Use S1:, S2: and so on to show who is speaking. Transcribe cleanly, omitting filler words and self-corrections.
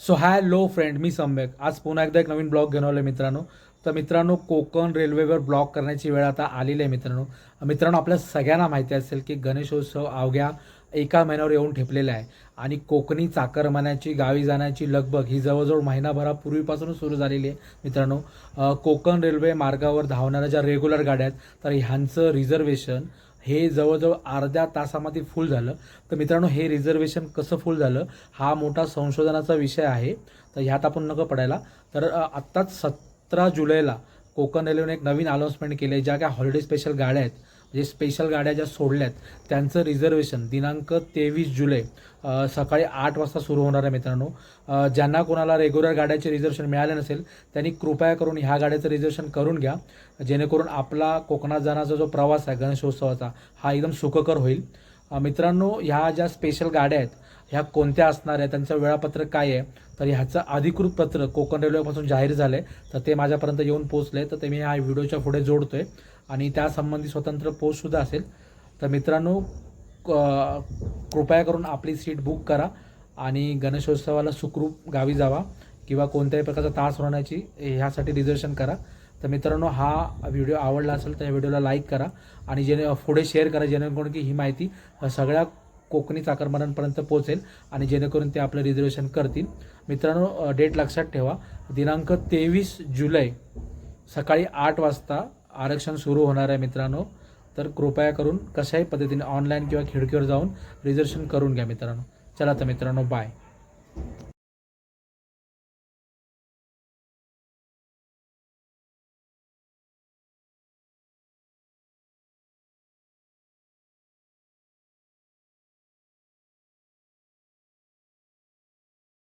S1: So hello friend, मी सम्यक. आज पुन्हा एकदा एक नवीन ब्लॉग घेऊन आलो मित्रांनो. तर मित्रांनो, कोकण रेल्वेवर ब्लॉग करण्याची वेळ आता आलेली आहे मित्रांनो. मित्रांनो, आपल्या सगळ्यांना माहिती असेल की गणेशोत्सव अवघ्या एका महिन्यावर येऊन ठेपलेला आहे आणि कोकणी चाकरमान्याची गावी जाण्याची लगबग ही जवळजवळ महिनाभरापूर्वीपासूनच सुरू झालेली आहे मित्रांनो. कोकण रेल्वे मार्गावर धावणाऱ्या ज्या रेग्युलर गाड्या आहेत तर ह्यांचं रिझर्वेशन हे जवळजवळ अर्ध्या तासामध्ये फुल झालं. तर मित्रांनो, हे रिझर्वेशन कसं फुल झालं हा मोठा संशोधनाचा विषय आहे. तर ह्यात आपण नको पडायला. तर आत्ताच 17 जुलैला कोकण रेल्वेने एक नवीन अनाऊन्समेंट केली आहे. ज्या काय हॉलिडे स्पेशल गाड्या आहेत, म्हणजे स्पेशल गाड्या ज्या सोडल्यात त्यांचं रिझर्वेशन दिनांक 23 जुलै सकाळी 8 वाजता सुरू होणार आहे मित्रांनो. ज्यांना कोणाला रेग्युलर गाड्याचे रिझर्वेशन मिळाले नसेल त्यांनी कृपया करून ह्या गाड्याचं रिझर्वेशन करून घ्या, जेणेकरून आपला कोकणात जाण्याचा जो प्रवास आहे गणेशोत्सवाचा हा एकदम सुखकर होईल. मित्रांनो, ह्या ज्या स्पेशल गाड्या आहेत ह्या कोणत्या असणार आहे, त्यांचं वेळापत्रक काय आहे, तर ह्याचं अधिकृत पत्र कोकण रेल्वेपासून जाहीर झालं आहे. तर ते माझ्यापर्यंत येऊन पोहोचले, तर ते मी ह्या व्हिडिओच्या पुढे जोडतो आहे आणि त्यासंबंधी स्वतंत्र पोस्टसुद्धा असेल. तर मित्रांनो, कृपया करून आपली सीट बुक करा आणि गणेशोत्सवाला सुखरूप गावी जावा किंवा कोणत्याही प्रकारचा त्रास होण्याची ह्यासाठी रिझर्वेशन करा. तर मित्रांनो, हा व्हिडिओ आवडला असेल तर या व्हिडिओला लाईक करा आणि पुढे शेअर करा, जेणेकरून की ही माहिती सगळ्या कोकणी चाकरमान्यांपर्यंत पोहोचेल आणि जेणेकरून ते आपलं रिझर्वेशन करतील. मित्रांनो, डेट लक्षात ठेवा, दिनांक 23 जुलै सकाळी 8 वाजता आरक्षण सुरू होणार आहे मित्रांनो. तर कृपया करून कशाही पद्धतीने ऑनलाईन किंवा खिडकीवर जाऊन रिझर्वेशन करून घ्या मित्रांनो. चला तर मित्रांनो, बाय.